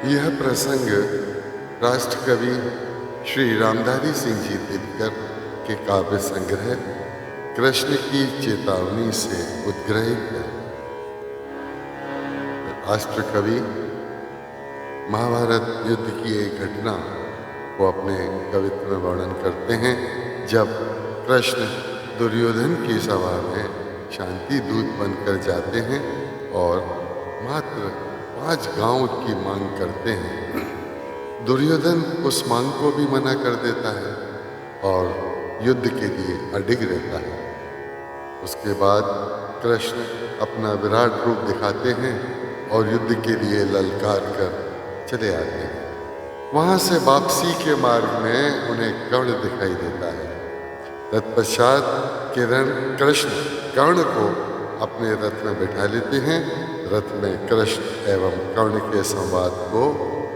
यह प्रसंग राष्ट्रकवि श्री रामधारी सिंह जी दिनकर के काव्य संग्रह कृष्ण की चेतावनी से उद्ग्रहित है। राष्ट्रकवि महाभारत युद्ध की एक घटना को अपने कवित्व में वर्णन करते हैं, जब कृष्ण दुर्योधन की सभा में शांति दूत बनकर जाते हैं और मात्र 5 गांव की मांग करते हैं। दुर्योधन उस मांग को भी मना कर देता है और युद्ध के लिए अडिग रहता है। उसके बाद कृष्ण अपना विराट रूप दिखाते हैं और युद्ध के लिए ललकार कर चले आते हैं। वहां से वापसी के मार्ग में उन्हें कर्ण दिखाई देता है। तत्पश्चात कृष्ण कर्ण को अपने रथ में बैठा लेते हैं। रथ में कृष्ण एवं कर्ण के संवाद को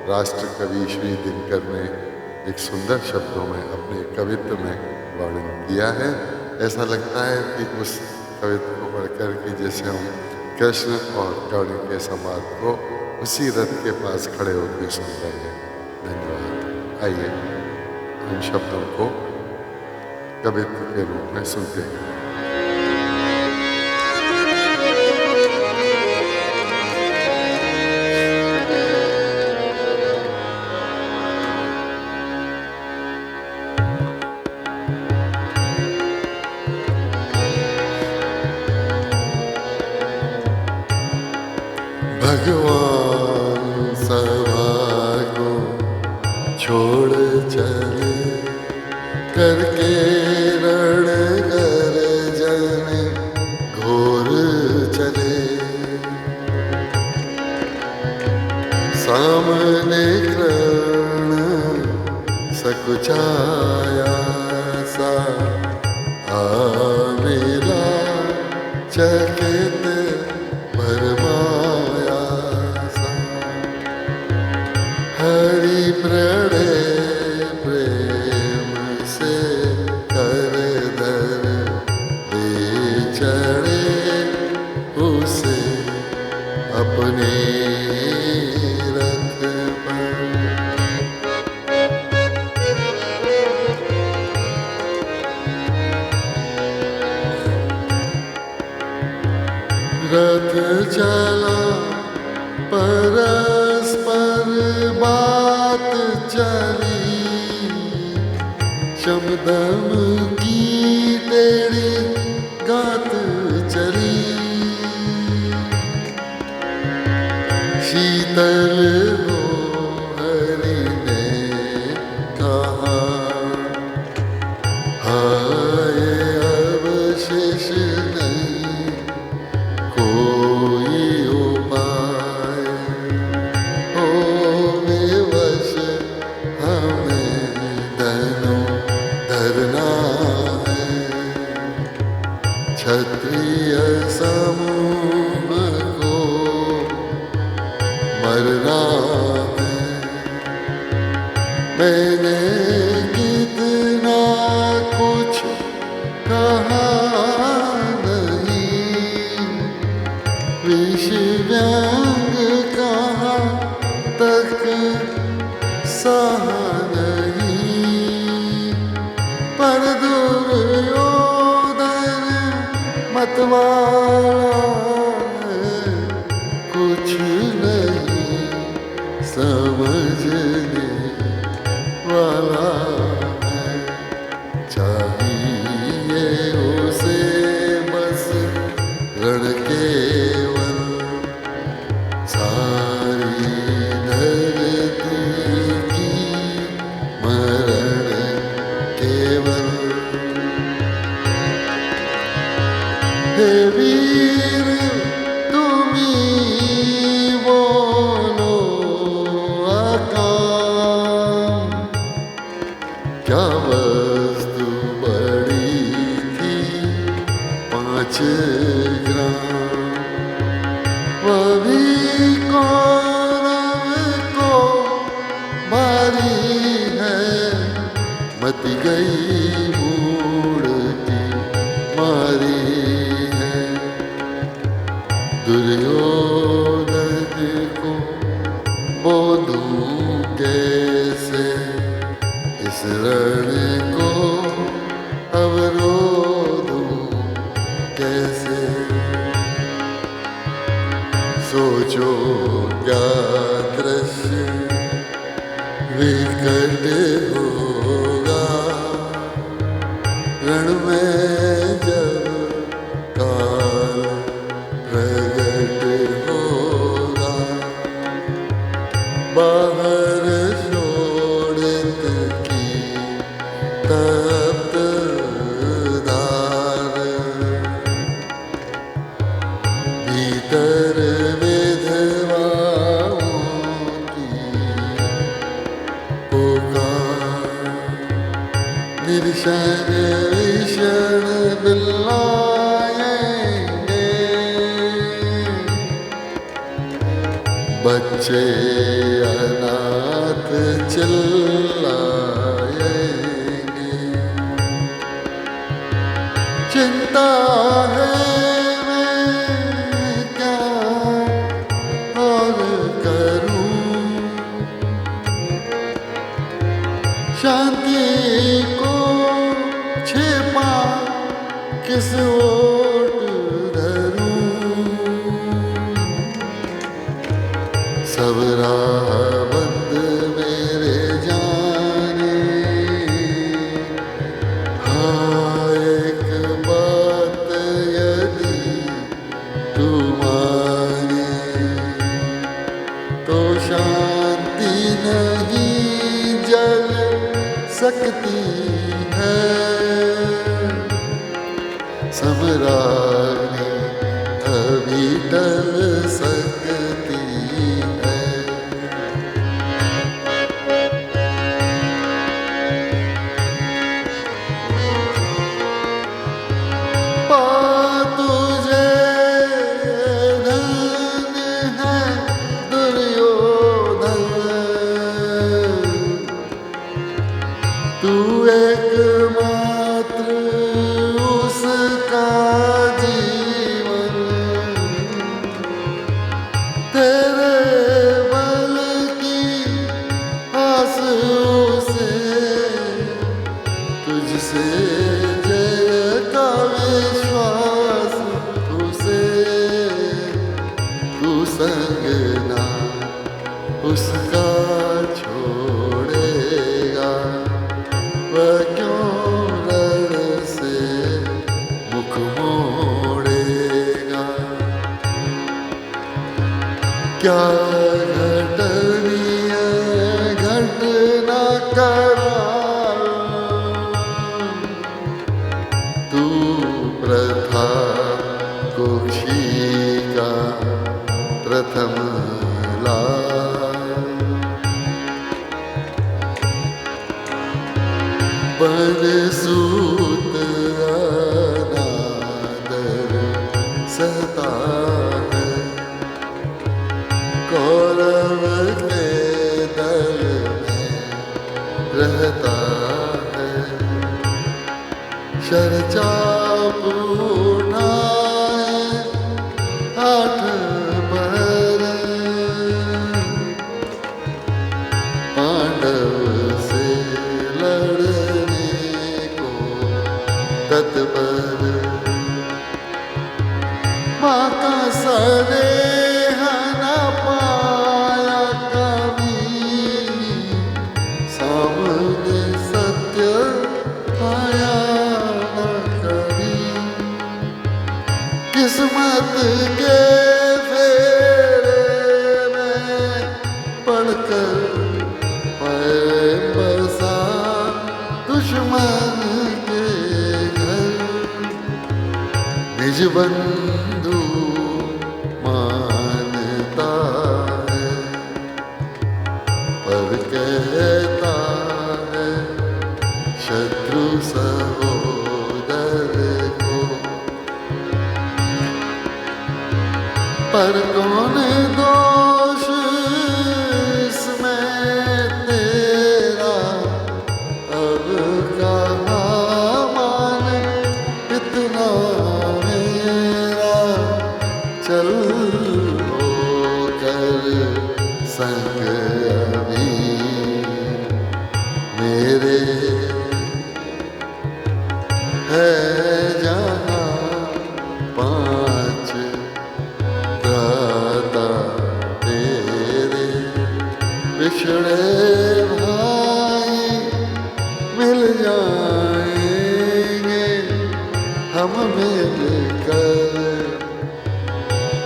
राष्ट्रकवि श्री दिनकर ने एक सुंदर शब्दों में अपने कवित्व में वर्णन किया है। ऐसा लगता है कि उस कवित्व को पढ़कर के जैसे हम कृष्ण और कर्ण के संवाद को उसी रथ के पास खड़े होकर सुन रहे हैं। धन्यवाद। आइए उन शब्दों को कवित्व के रूप में सुनते हैं। भगवान सभा को छोड़ चले करके रण गर्जन घोर चले। सामने कर्ण सकुचाया सा मेरा चकित भरमाया सा। हरि प्रणय प्रेम से कर दर दे चढ़े उसे अपने रथ पर। रथ चला परस्पर बात चली, शमदम की टेढ़ी गात चली। शीतल हो हरि ने कहा हाय अवशेष नहीं कोई उपाय। होवे वश हमें धनु धरना है। क्षत्रिय समूह को मरना है। मैंने कितना कुछ कहा विष व्यंग कहाँ तक सहा नहीं। पर दुर्योधन मतवाला है, कुछ नहीं समझने वाला है। चाहिए उसे बस रण केवल, सारी धरती की मरण केवल। हे वीर तुम्ही बोलो अकाम, क्या वस्तु बड़ी थी 5 ग्राम। वह भी कौरव को भारी है, मत गई मूड की मारी है। दुर्योधन को बोधू कैसे सोचो क्या दृश्य विकट होगा रण में जब काल प्रगट होगा बाहर शोणित की तप्त धार भीतर विधवाओं की पुकार निर्शन विषण बिलाएंगे बच्चे अनाथ चिल्लाएंगे चिंता है मैं क्या और करूं शांति को छिपा किस ओट धरूं सब राह बंद मेरे जाने हाँ एक बात यदि तू माने तो शांति नहीं जल सकती है सब रानी अभी टल सकती है पा तुझे धन है दुर्योधन तू एकमात्र उसका जीवन तेरे बल की आस उसे तुझसे जय का विश्वास उसे तू संग ना उसका छोड़ेगा वह क्यों रण से मुख मोड़ेगा क्या घटनीय घटना कराऊं तू प्रथा कुक्षी का प्रथम लाल बरसूत अनादर सहता है कौरव के दल में रहता है शरचाप उठाए 8 पहर पांडव से लड़ने को तत्पर माँ का सनेह न पाया कभी सामने सत्य आया न कभी किस्मत के फेरे में पड़कर पैर बसा दुश्मन के घर निज बंधु मानता है पर कहता है शत्रु सहोदर को पर कौन दोष इसमें तेरा अब कहाँ माने इतना मेरा चल होकर संग अभी मेरे है जहाँ मिलकर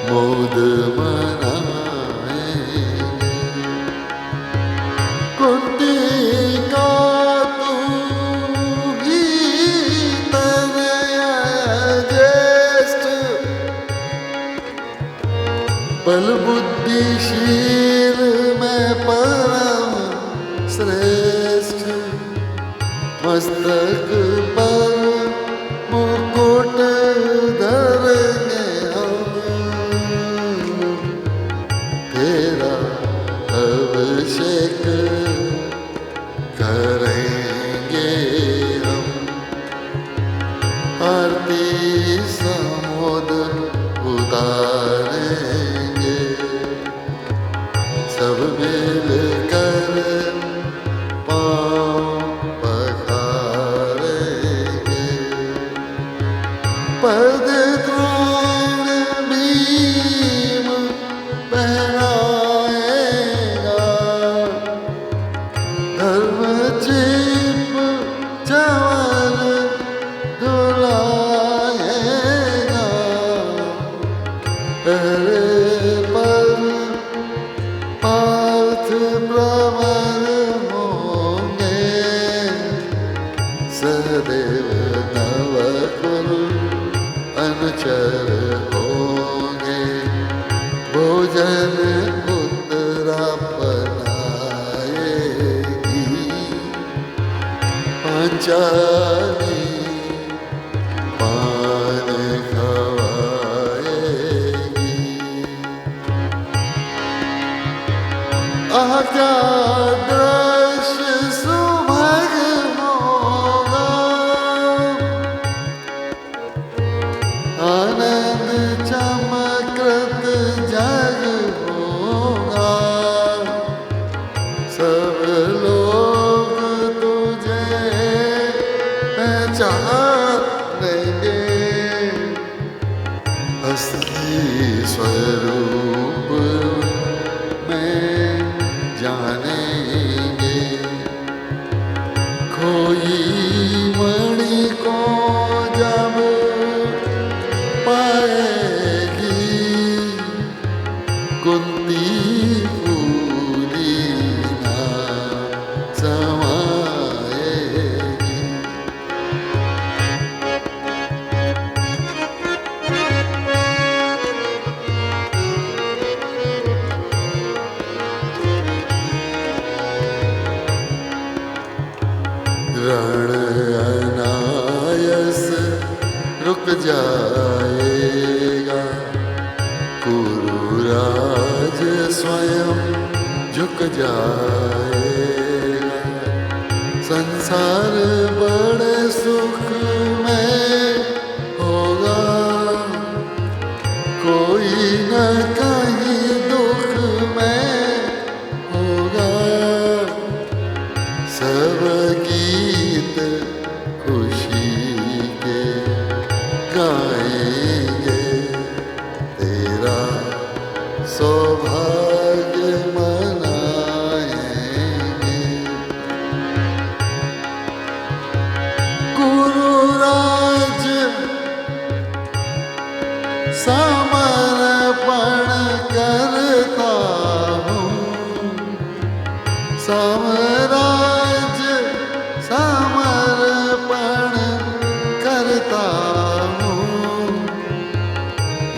मोद मनाएंगे। कुंती का तू ही तनया ज्येष्ठ, बल बुद्धिशील में परम श्रेष्ठ, मस्तक पर मुकुट धरेंगे हम, तेरा अभिषेक करेंगे हम। आरती समुद्र उतारेंगे, सब मिलकर पाँव पखारेंगे। पद द्रोण भीम पहनाएगा, धर्म चिप जवान दुलाएगा। पहरे पर पार्थ प्रवर होंगे, सदैव नवकुल अनुचर होंगे। भोजन उत्तरा बनाएगी, पांचाली पान खवाएगी। आज्ञा दृश्य सुभग होगा, आनंद चमकृत जग होगा। सब लोग तुझे पहचानेंगे, असली स्वरूप में जानेंगे। खोई मणि को जब पाएगी, कुंती फूली ना समाएगी। रण अनायस रुक जाएगा, कुरुराज स्वयं झुक जाएगा। संसार बड़े सुख में होगा, कोई न कहीं दुख में होगा। सब गीत खुशी के गाएंगे, तेरा सौभाग्य मनाएंगे। गुरुराज समर्पण करता हूँ, साम्राज्य समर्पण करता हूँ।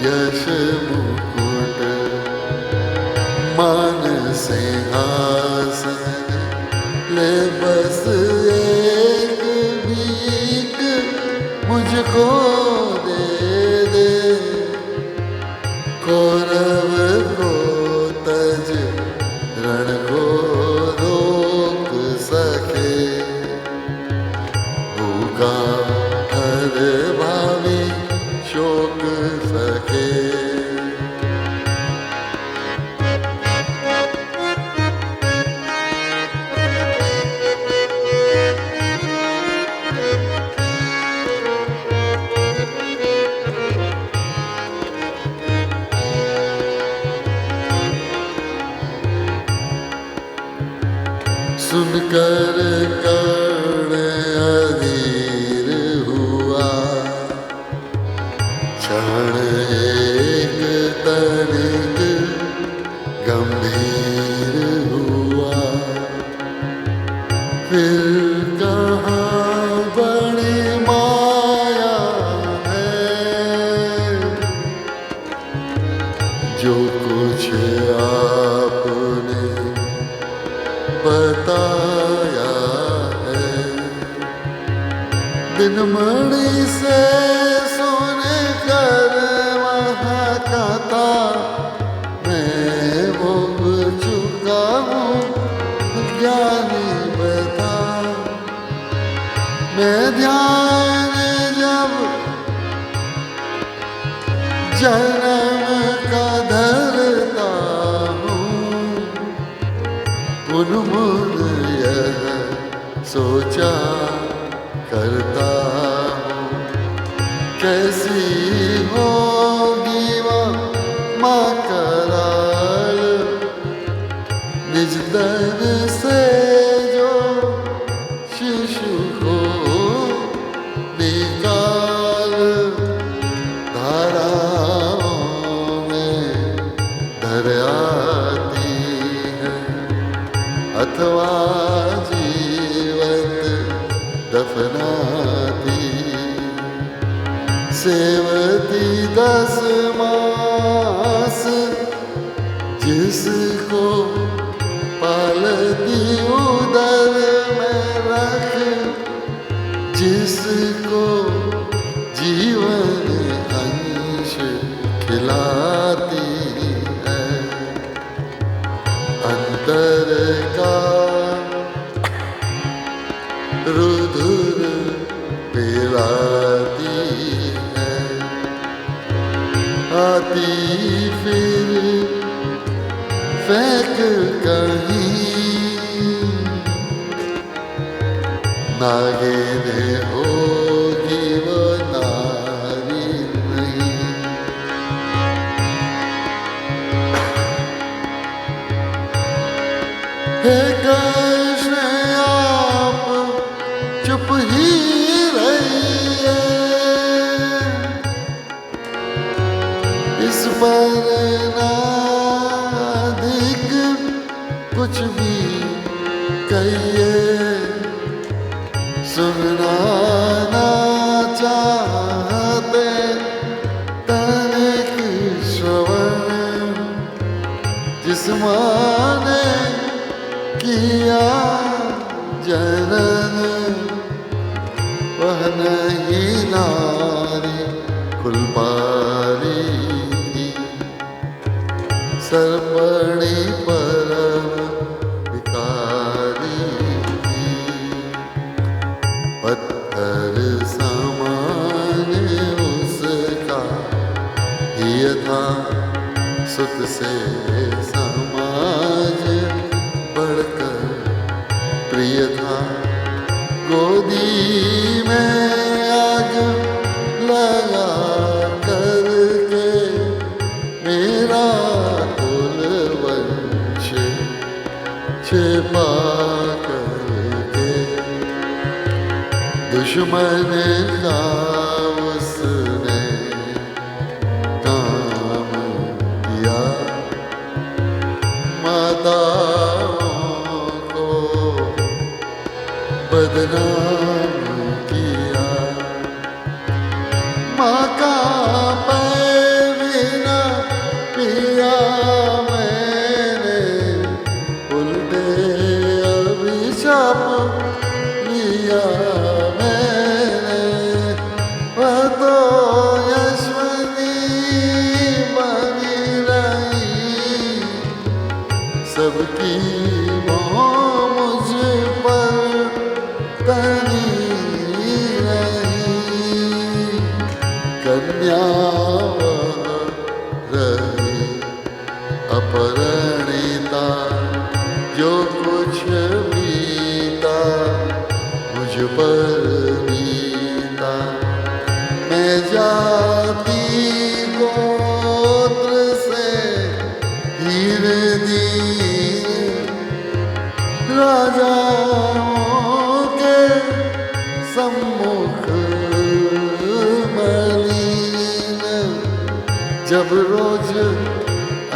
यश मुकुट मान सिंहासन ले, बस एक भीख मुझको दे दे। कौरव को तज रण को रोक सके, भूखा हर भावी शोक सके। सुनकर कर्ण अधीर हुआ, क्षण एक तनिक गंभीर हुआ, फिर कहाँ बड़ी माया है, जो कुछ आपने बताया है। दिन मणि से सुन कर वहाँ कथा मैं भोग चुका हूँ, ज्ञानी बता। मैं ध्यान जब जन्म का धरता हूँ, मुन यह सोचा करता हूँ, कैसी होगी वह माँ कराल, निज तन से जो शिशु को निकाल, धाराओं में धर आती है, अथवा जीवत दफनाती। सेवती 10 मास जिसको पालती उदर में रख, जिसको जीवन अंश खिलाती है, अंतर का रुधिर पिलाती है, आती फिर फेंक कहीं, नागिन होगी वो नारी नहीं। हे कृष्ण आप चुप ही रहिए, इस पर ना अधिक कुछ भी कहिए, सुनना ना चाहते तनिक श्रवण, जिस माँ ने किया जनन, वह नहीं नारी कुलपारी थी, सर्पणी परम विकारी थी, पत्थर समान उसका हिय था, सुत से समाज बढ़कर प्रिय था, गोदी में आग लगा करके मेरा कुल वंश छिपा करके, दुश्मन का उसने काम किया, माताओं को बदनाम किया, माँ का पैर बिना पिया मैंने, उल्टे अभिशाप लिया मैंने, वह तो यशवनी बनी रही, सबकी मोह मुझ पर तनी रही, कन्या रही अपरणिता, जो कुछ बीता मुझ पर बीता, मैं जाति गोत्र से हीर दीन, राजाओं के सम्मुख मलिन, जब रोज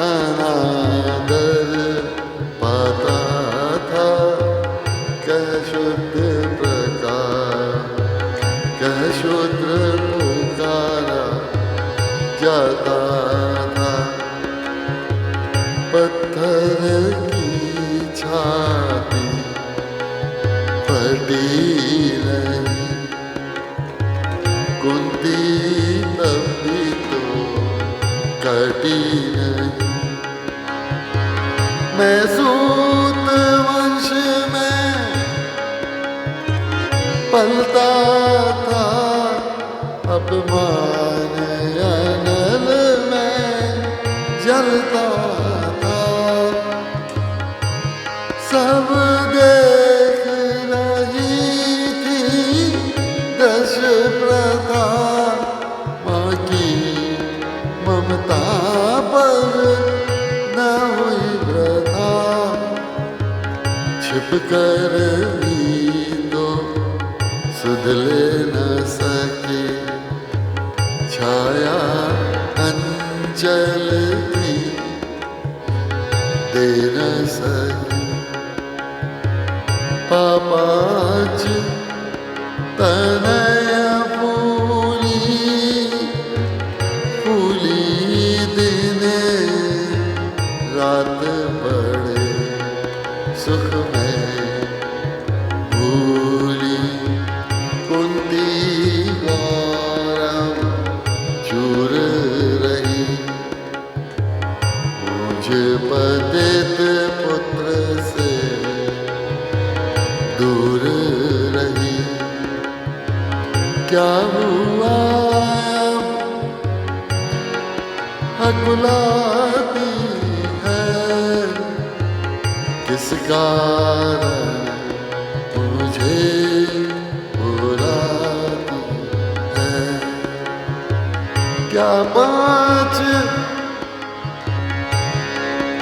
अनादर पाता था, कह शुद्ध प्रकाश, कह शूद्र पुकारा जाता था। पत्थर की छाती फटी नहीं, कुंती तब भी तो कटी नहीं। मैं सूत वंश में पलता था, अपमान अनल में जलता था। सब देख रही थी दश प्रथा, माँ की ममता पर न हुई वृथा। छिप कर भी तो सुध ले न सके, छाया अंचल की दे न सके। पापाच तनय फूली, फूली दिने रात पड़े सुख में भूली। कुंती गौरव चूर रही, मुझे पतित पुत्र से दूर रही। क्या हुआ अकुलाती है, किस कारण मुझे बुलाती है। क्या 5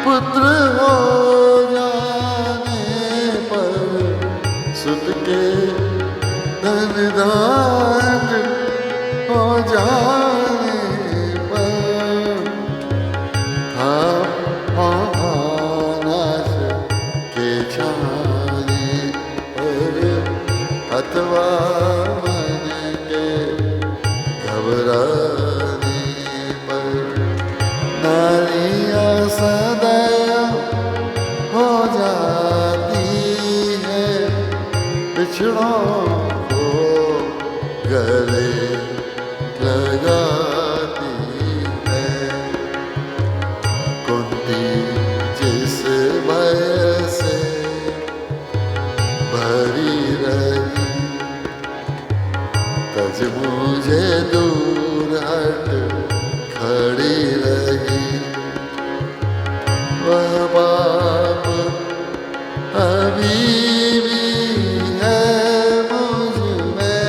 पुत्र हो जाने पर, सुत के धन दान हो जाने पर, था महानाश के छाने पर, अथवा मन के घबराने पर। नारियां सदैव हो जाती है, बिछड़ों को गले लगाती है। कुंती जिस भय से भरी रही, तज मुझे दूर हट खड़ी रही। वह पाप अभी भी है मुझ में,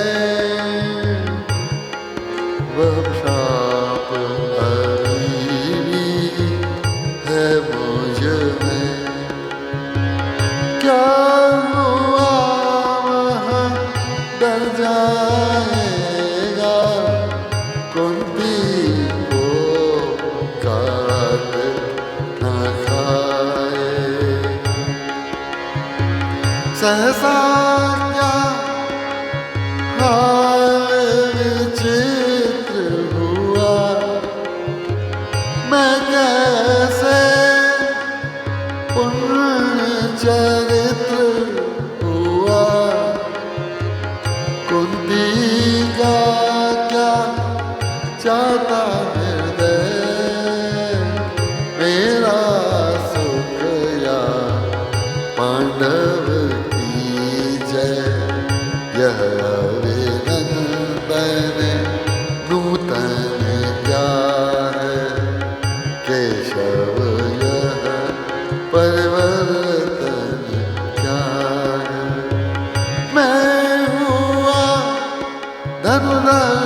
वह शाप अभी भी है मुझ में। क्या हुआ वह डर जाएगा, कुंती को काट न खाए। सहसा क्या हाल विचित्र हुआ, मैं कैसे पुण्य चरित्र हुआ। कुंती का क्या चाहता हृदय, मेरा सुख या पांडव की जय। यह अभिनंदन नूतन क्या है, केशव यह परिवर्तन क्या है। मैं हुआ धनुधर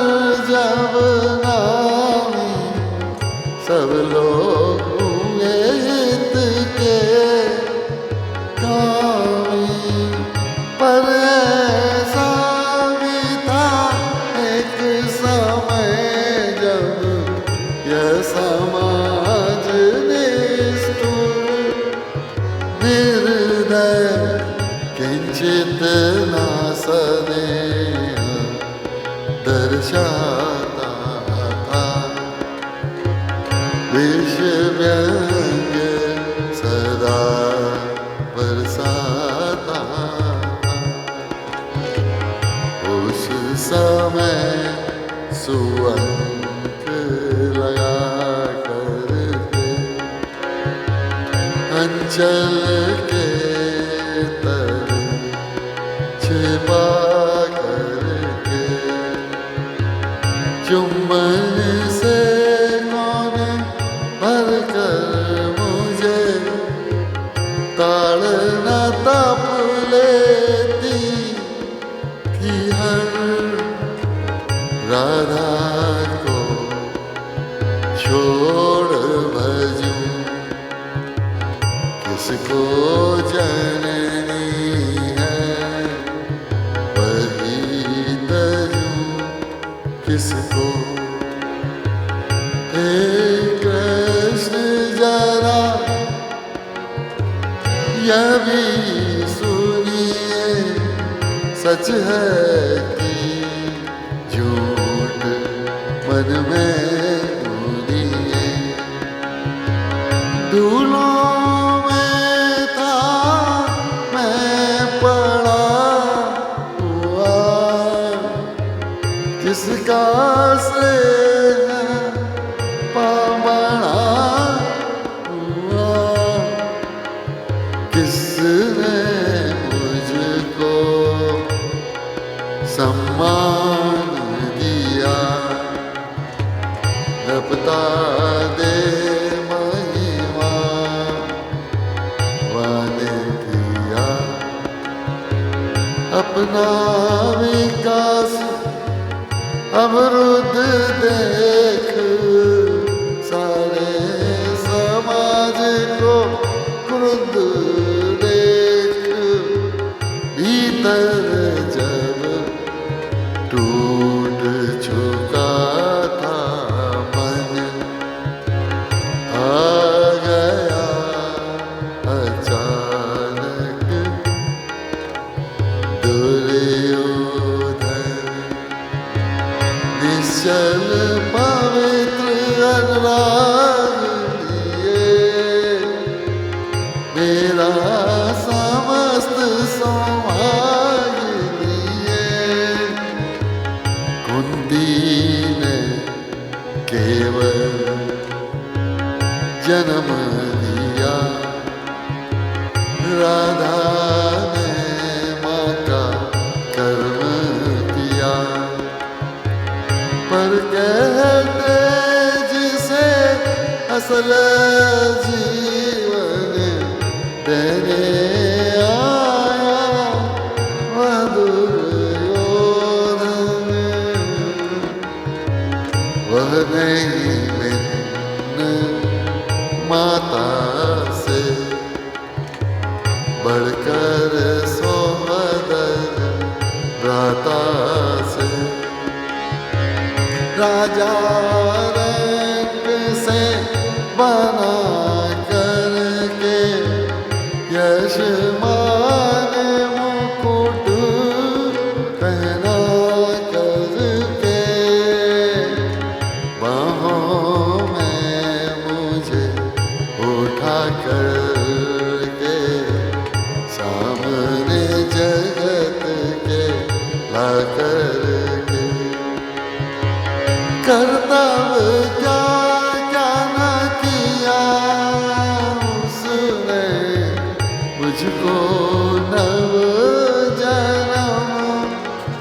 जब नामी, सब लोग हुए हित के कामी। पर ऐसा भी था एक समय जब यह समाज निष्ठुर निर्दय किंचित न स्नेह दर्शाता था। विष व्यंग सदा बरसाता था। उस समय सुअंक लगा करके अंचल के तर छिपा करके चुंबन से कौन भर कर मुझे ताड़ना तप लेती कि हर राधा को छोड़ भजूं, किसको जननी है वही तजूं, किसको। हे कृष्ण जरा यह भी सुनिए, सच है कि झूठ मन में घूरिए। धूलों में था मैं पड़ा हुआ, किसका स्नेह पावना हुआ, किसने मुझको सम्मान दिया, रपता दे महिमा वाने किया। अपना विकास अवरुद्ध देख सारे समाज को क्रुद्ध देख, भीतर जब टूट चुका था मन, आ गया अचानक दुर्योधन। निश्चल पवित्र अनुराग लिए मेरा समस्त सौभाग्य लिए। कुंती ने केवल जन्म दिया, राधा ने माँ का कर्म किया। पर कहते जिसे असल जीवन देने आया वह दुर्योधन, वह नहीं भिन्न माता से बढ़कर सोहदर भ्राता से। राजा रंग से बना करके यश मान मुकुट पहना करके, बाहों में मुझे उठा करके सामने जगत के ला करके। कर्तव्य क्या क्या न किया उसने, मुझको नव जन्म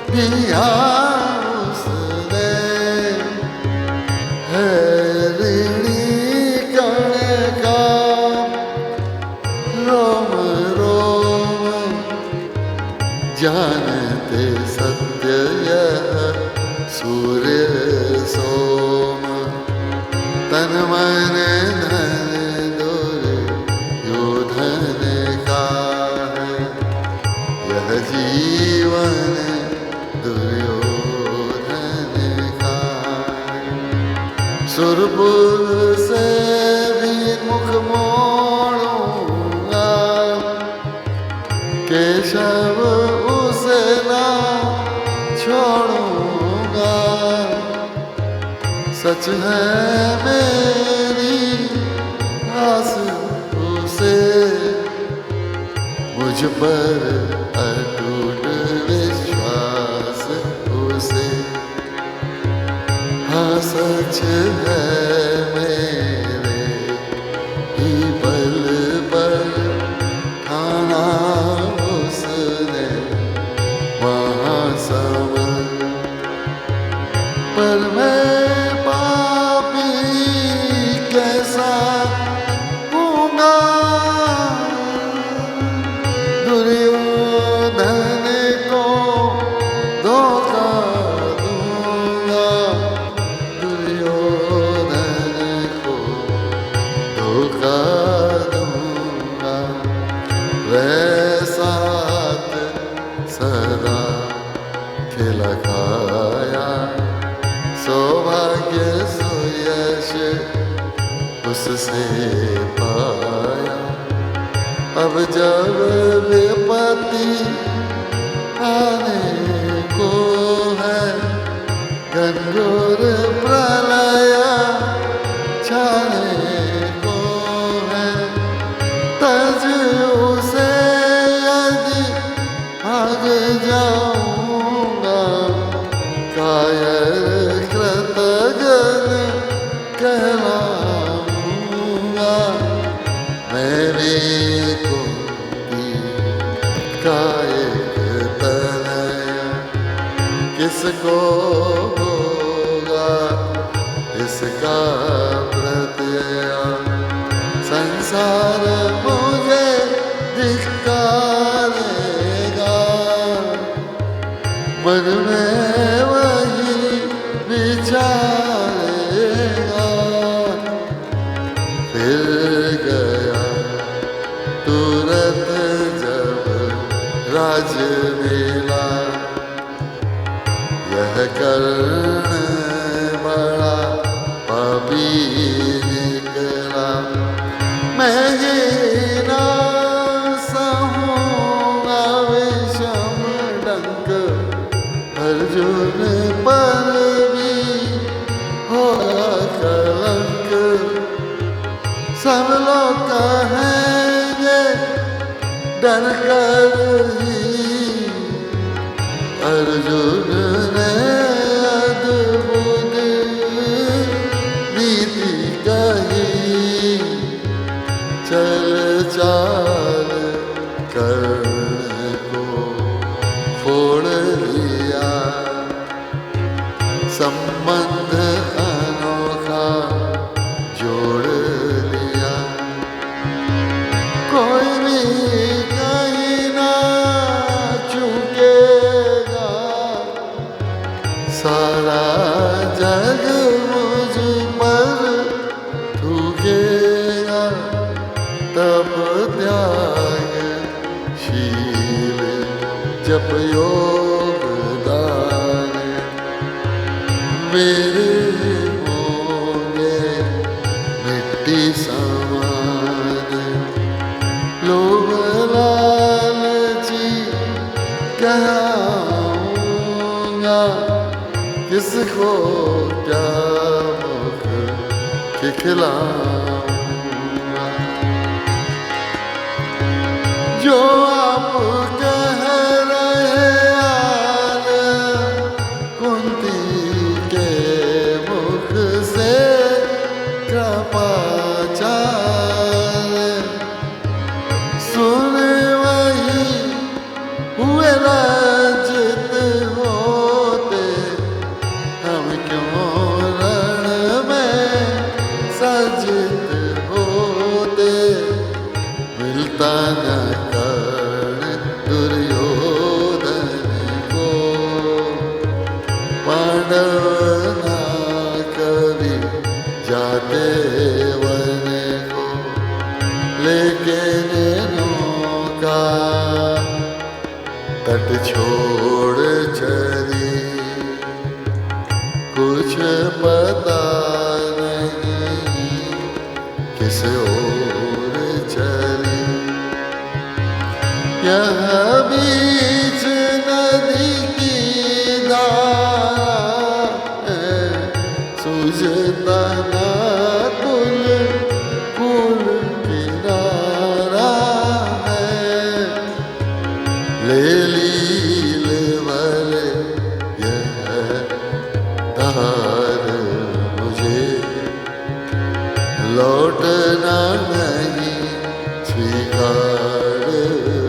दिया उसने। है ऋणी कण का रोम रोम, जानते सत्य यह सूर्य सोम। तन मन धन दुर्योधन का है, यह जीवन दुर्योधन का है। सुरपुर से भी मुख मोड़ूंगा, केशव उसे ना छोड़ूंगा। सच है मेरी आस उसे, मुझ पर अटूट विश्वास उसे। हाँ सच है मेरे ही बल पर ठाना उसने महासवर। पर मैं पापी कैसा हूँगा, दुर्योधन को धोखा दूंगा, दुर्योधन को धोखा दूंगा। वैसा सदा खिला खाया, सौभाग्य सुयश उससे पाया। अब जब विपत्ति आने को है, घनघोर प्रलय छाने को है, तज उसे यदि भाग जाऊंगा, कायर कृतघ्न कहलाऊंगा। मेरे को कायक तनय किसको होगा इसका प्रत्यय। संसार मुझे धिक्कारेगा, मन में वही विचारेगा। फिर गया तुरंत जब राज मिला, यह कर्ण बड़ा पापी निकला। मैं हीना सहूँगा विषम डंक, अर्जुन पर भी होगा कलंक। सब लोग कहेंगे डर कर ही, अर्जुन ने अद्भुत नीति कही। चल चाल कर्ण को फोड़ लिया, संबंध अनोखा जोड़ लिया। कोई भी कहीं ना चुकेगा, सारा जग मुझ पर थूकेगा। तप त्याग शील जप योग दान, मेरे होंगे मिट्टी समान। लोभ लालची कहूँगा, किसको क्या मुख खिलाऊंगा। जो आप कह रहे यार, कुंती के मुख से कृपाचार, सुन वही हुए लज्जित होते। हम क्यों रण में सज्जित होते, मिलता न कर्ण दुर्योधन को। पांडव ना कभी जाते वन को, लेकिन नौका तट छोड़ चली। कुछ पता नहीं किस ओर चली। यह बीच नदी की धारा है, सूझता ना कुल कुल किनारा है। ले लील वाले यह धार मुझे, लौटना नहीं स्वीकार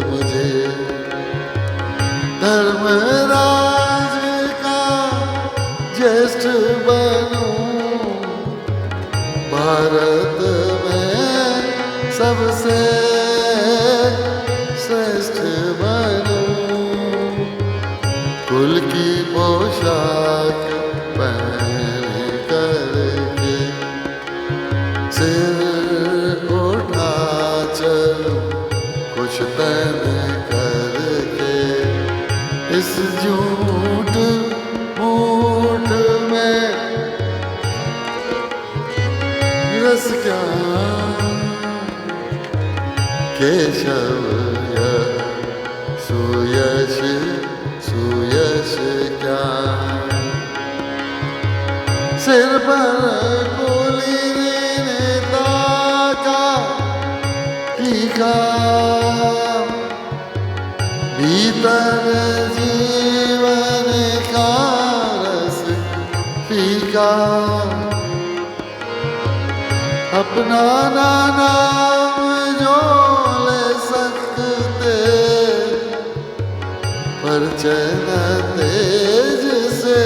मुझे। धर्मराज का ज्येष्ठ बनूं, भारत में सबसे श्रेष्ठ बनूं। कुल की पोशाक पहन करके, सिर उठा चलूं कुछ तन करके। इस झूठ मूठ में रस क्या, केशव यह सुयश सुयश क्या। सिर पर कोली नेता का टीका, भीतर जीवन का रस फीका। अपना नाम जो ले सकते, परिचय न तेज से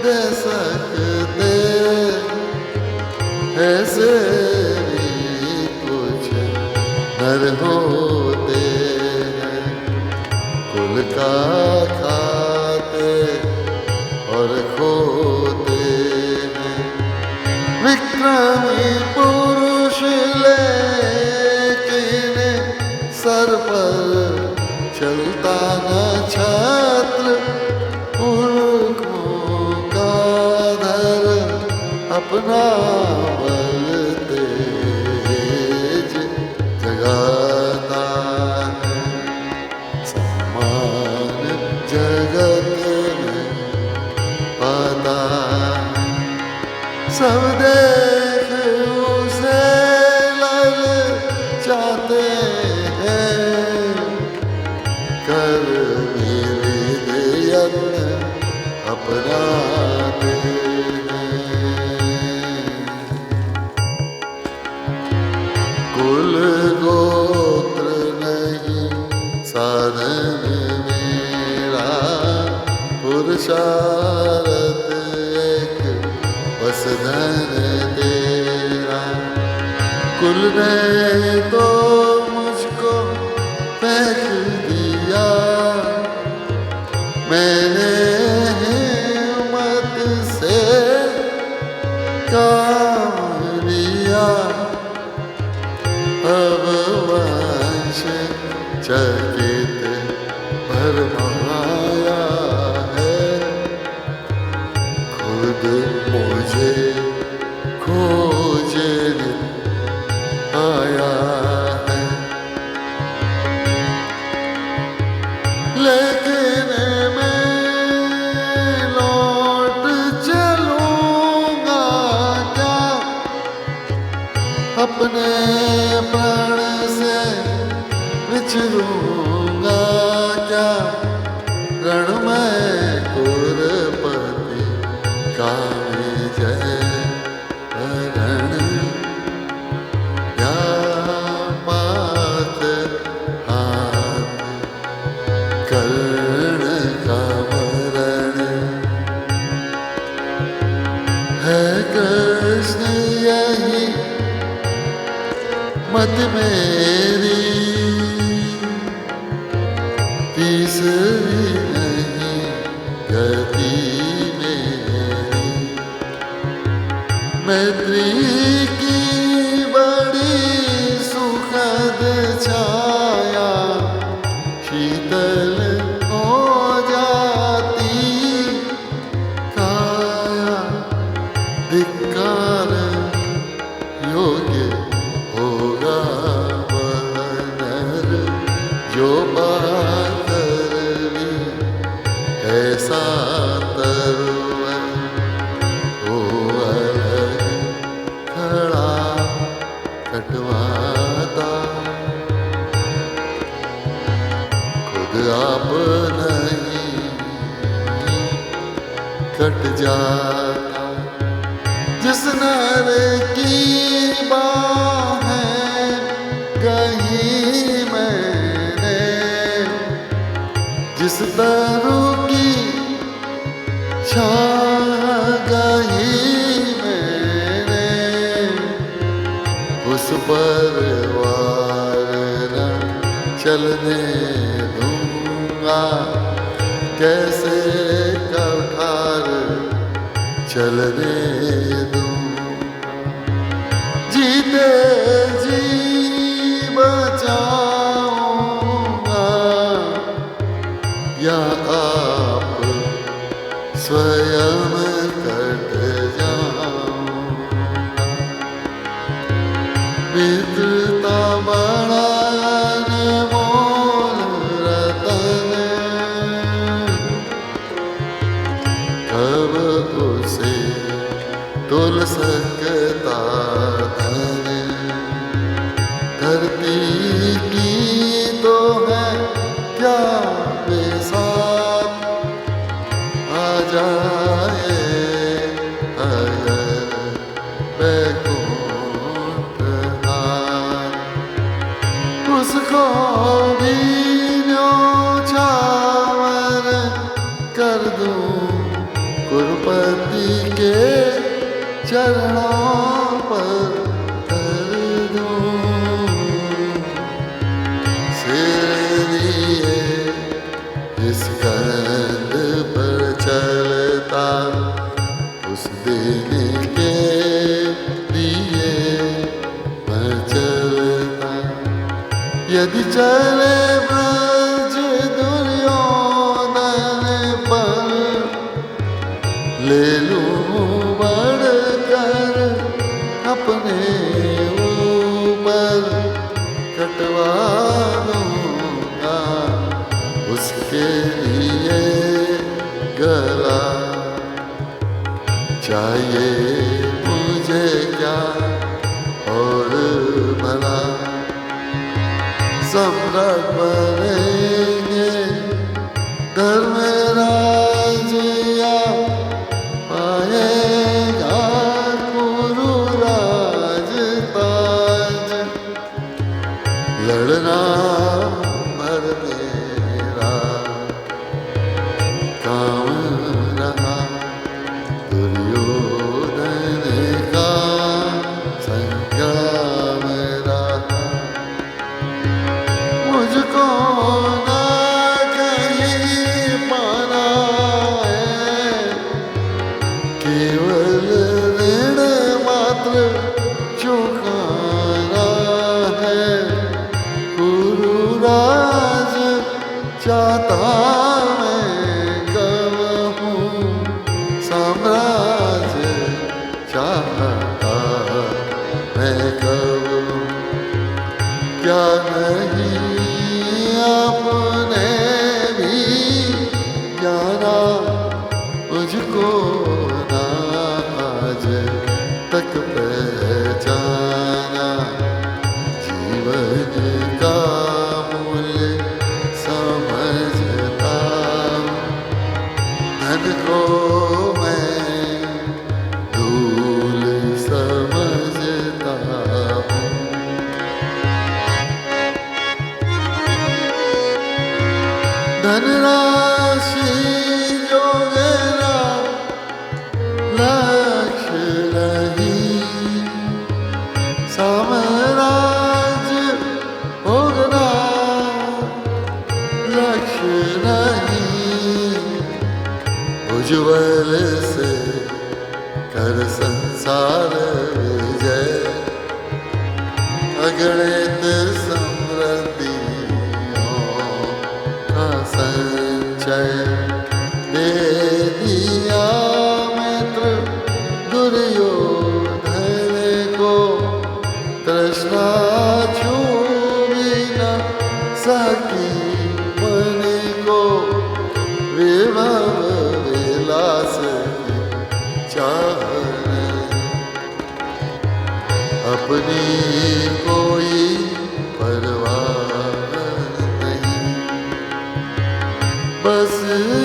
दे सकते। ऐसे भी कुछ नर होते हैं, कुल का खाते और खोते हैं। विक्रमी पुरुष लेकिन सर पर चलता न छत्र। पुरखों का धर अपना बल तेज जगाता है। सम्मान जगत में पाता है, सब देख उसे ललचाते हैं। कर विविध यत्न अपनाते हैं। कुल गोत्र नहीं साधन मेरा, पुरुषार्थ एक बस धन तेरा। कुल ने तो मुझको फेंक दिया, मैंने हिम्मत से काम लिया। अब वंश चकित भरमाया है, खुद मुझे खोजने आया है। लेकिन मैं लौट चलूंगा क्या, अपने प्राण से विचरूंगा क्या। रण में कुरपति का विजय रण, या पात हाथ कर्ण का मरण है। कृष्ण यही मत मेरी, तीसरी नहीं गति मेरी। मैत्री की बड़ी सुखद छाया, शीतल हो जाती काया। धिक्कार योग्य जाता। जिस नर की बाहें कहीं मैंने, जिस तरु की छाह गही मैंने, उस पर वार न चलने दूंगा। कैसे कठार चलने दूं, जीते जी बचाऊंगा या आप स्वयं कट जाऊंगा। मित्रता बड़ा अनमोल रतन, कब उसे तुल सकता धन। धरती की तो है क्या बेसात, आ जाए अगर बैकुंठ धाम। उसको भी न्योछावर कर दूं, कुरुपति के चरणों पर कर दूं। सिर लिए इस कंध पर चलता, उस दिन के लिए मैं चलता। यदि चले ब्रज दुर्योधन पर, ले लूं बढ़कर अपने ऊपर, कटवा दूंगा उसके लिए गला। चाहिए मुझे क्या और भला, सम्राट बनेंगे धर्मराज या पाएगा कुरुराज ताज। लड़ना भर मेरा काम रहा, दुर्योधन का संग्राम रहा। मुझको ना कहीं पाना है, केवल ऋण मात्र चुकाना है। कुरुराज चाहता मैं कब हूँ, साम्राज्य चाहता मैं कब हूँ। क्या नहीं आपने भी जाना, मुझको ना आज तक पहचाना। जीवन का मूल्य समझता हूँ, धन को मैं धूल समझता हूँ। धनराशि जो मेरा लक्ष्य नहीं, साम्राज्य भोगना लक्ष्य नहीं। उज्ज्वल से कर संसार विजय, अगणित समृद्धियों का संचय दे दिया मित्र दुर्योधन को। तृष्णा छू भी न सकी मन को, विभव विलास की चाह अपनी कोई परवाह नहीं। बस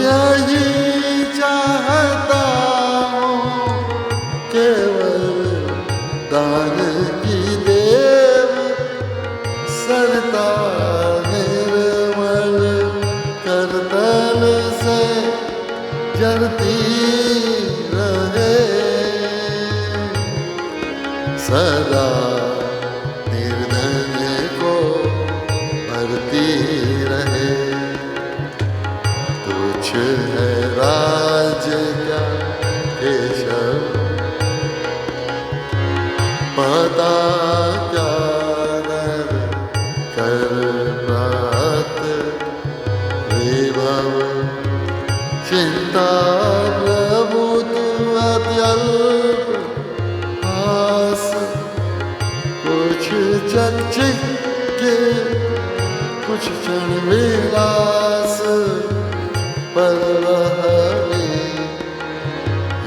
यही चाहता दान की देव सरता निर्मल करतल से जरती रहे सदा निर्धन को भरती रहे। तुझ है राज क्या केशव पता क्या नर कर प्रात विभव चिंता प्रभु तू अत्यल्प आस कुछ चर्चित के कुछ क्षण विलास पर वह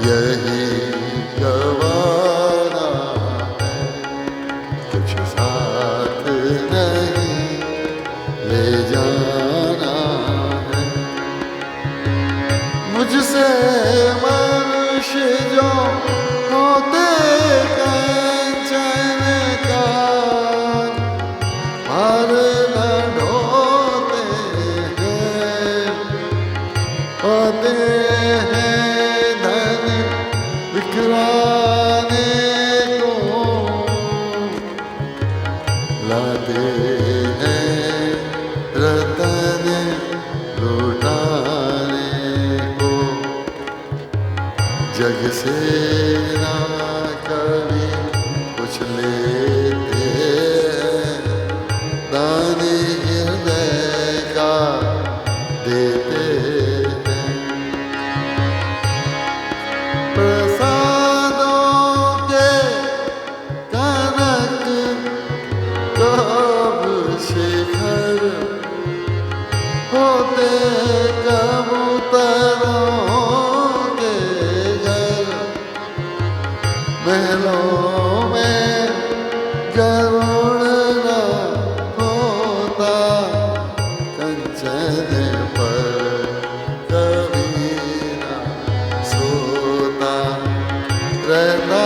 यही गवारा है कुछ साथ नहीं ले जाना है। मुझसे मनुष्य जो होते कंचन का हार न ढोते हैं होते हैं धन बिखराने को लाते हैं रतन लुटाने को। जग से ना कभी कुछ लेते हैं दान हृदय का देते हैं। प्रसादों के कनक कब शिखर होते कबूतरों के घर महलों में गरुड़ न होता कंचन पर कभी न सोता रहता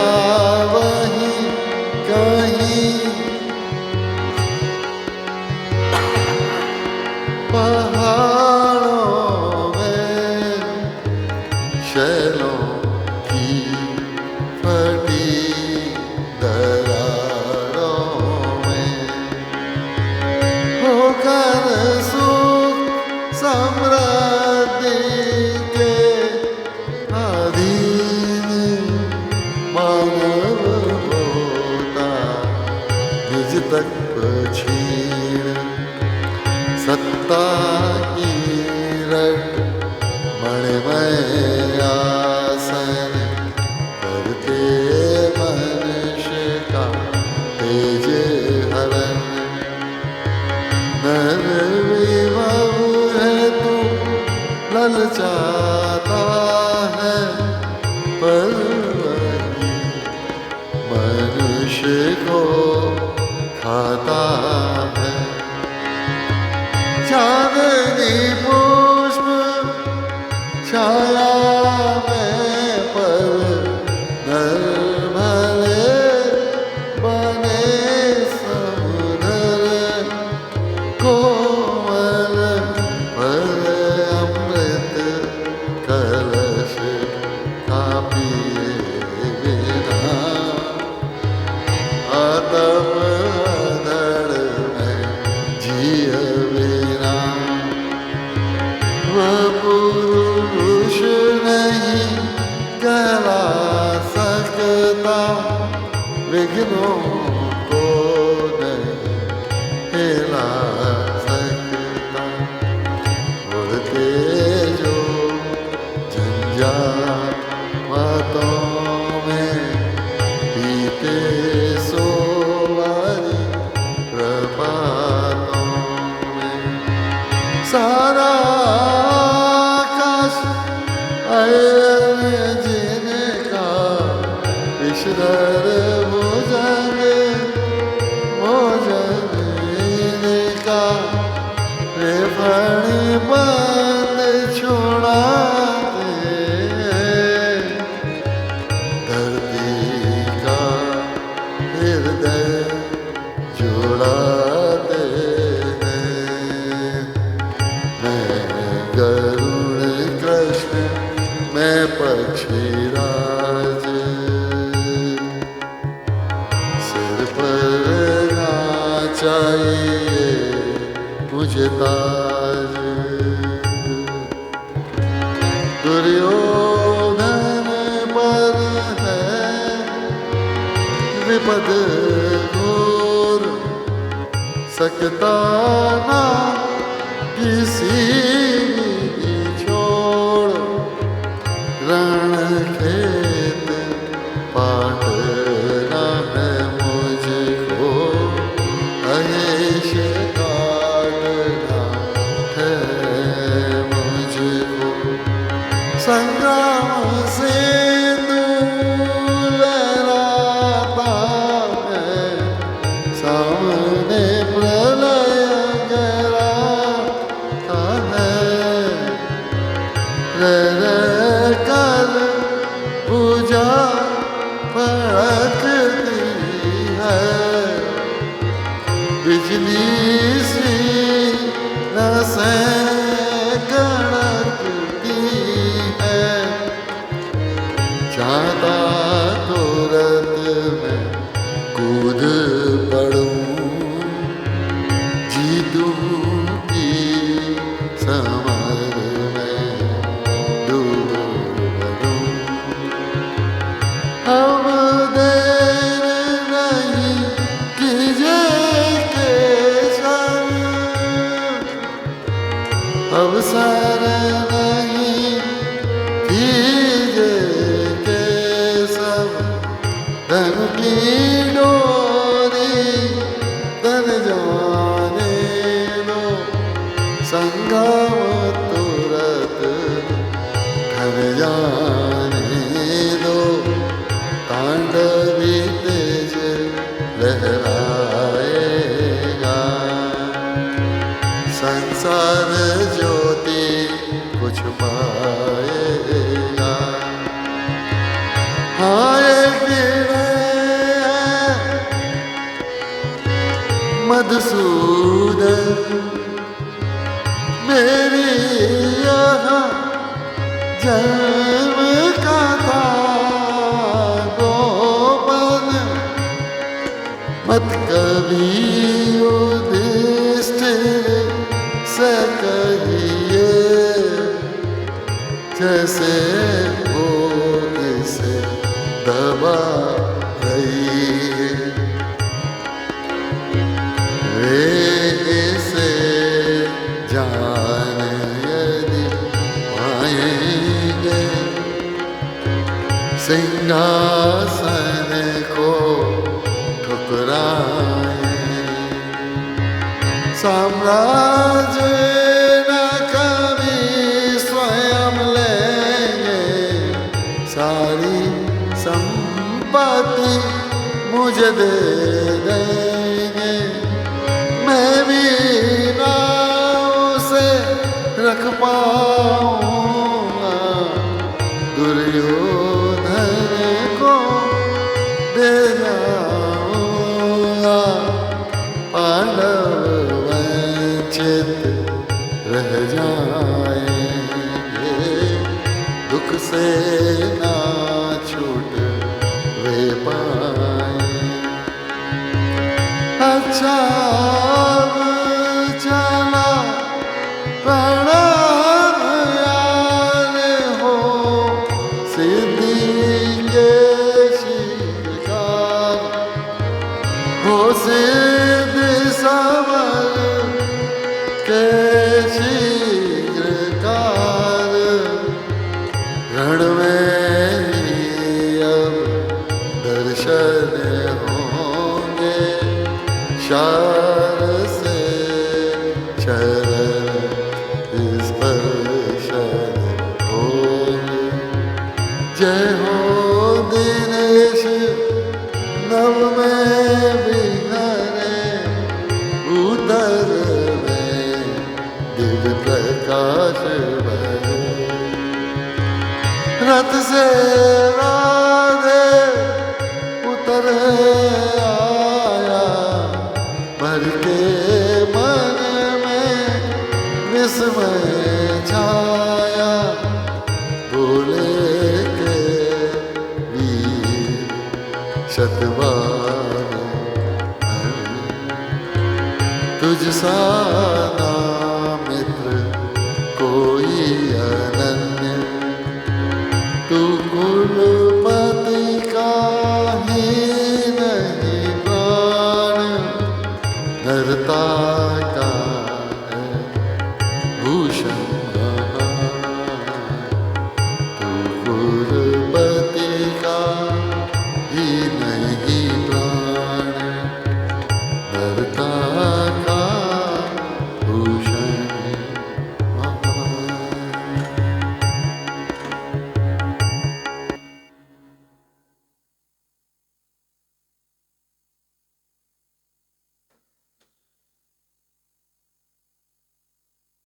वही कहीं पहाड़ों में शैलों की फटी दरारों में होकर सुख समृद्धि के अधीन मानव होता निज तक छीण सत्ता की रट मणिमय आसन करते मनुष्य का तेज हरण। नर विभव है तू ललचाता है पर वही मनुष्य को खाता है। चांदनी पुष्प छाया में पर नर भले बने समुद्र कोमल पर अमृत कलश का पिए बिना आतप धड़ में जिय बिना वह पुरुष नहीं कहला सकता विघ्नों को नहीं हिला सकता। उड़ते जो झंझाट बातों में पीते सोवारी प्रभातों में सारा आकाश अयन जिनका विषधर भोजन भोजन इनका पर ना चाहिए मुझे ताज। दुर्योधन पर है विपद घोर, सकता ना किसी की छोड़। रण खेत पाटना है मुझको, अहेश काटना है मुझको। संग्राम से लहराता है, सामने प्रलय गहराता है। रह कर पूजा फड़कती है, बिजली सी नसें कड़कती है। चाहता तो रत में कूद पड़ूं, जीतूं की समर में डूब पड़ूं। अब देर नहीं कीजिए केशव, अवसर नहीं कीजिए केशव। धन की डोरी धन जाने दो, संगम तुरत ढल जाने दो। तांडवी तेज लहराएगा, संसार ज्योति कुछ पाएगा। हाँ एक मधुसूदन मेरी यहाँ जन्म का था गोपन। मत कभी युधिष्ठिर से कहिए, जैसे वो इसे दबा रही है। वे इसे जान यदि पाएंगे, सिंहासन को ठुकराएं। साम्राज्य न कभी स्वयं लेंगे, सारी संपत्ति मुझे दे देंगे। मैं भी ना उसे रख पाऊंगा, दुर्योधन को दे जाऊंगा। पांडव वंचित रह जाएंगे, दुख से ना छूट वे पाए। अच्छा चला प्रणाम यार हो, सिद्धि के शिकार हो। सिद्ध समर के शीघ्रकार, रण में ही अब दर्शन होंगे। शार से चरण स्पर्शन होंगे। जय हो दिनेश नव में बिहरे, उदर में दिव्य प्रकाश भरे। रथ से राधे उतर आया, भर के मन में विस्मय छाया। बोले के वीर शतवार तुझसा ना मित्र कोई अनन्य, तू कुलपति का ही नहीं प्राण, नरता